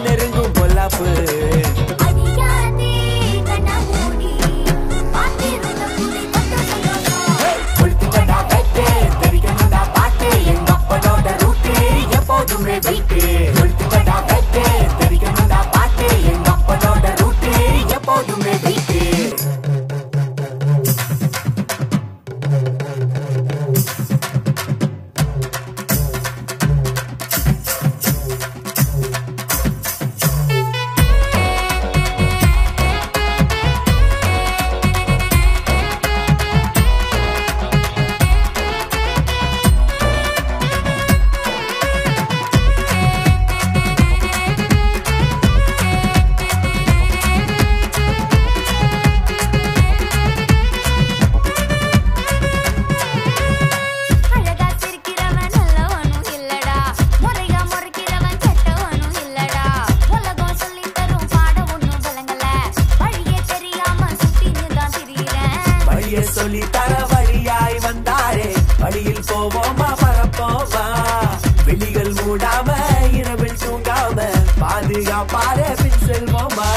நெருங்கும் பொல்லாப்பு. கொளுத்துக்கடா வெட்டு, தெரிக்கணும்டா பாட்டு, எங்க அப்பனோட ரூட்டு எப்போதுமே வெயிட்டு. கொளுத்துக்கடா வெட்டு, தெரிக்கணும்டா பாட்டு, எங்க அப்பனோட ரூட்டு எப்போதுமே வெயிட்டு. சொல்லி தர வழியாய் வந்தாரே, வழியில் போவோமா பரப்போமா, வெளிகள் மூடாம இரவில் தூங்காம பாதுகாப்பார பின் செல்வோமா.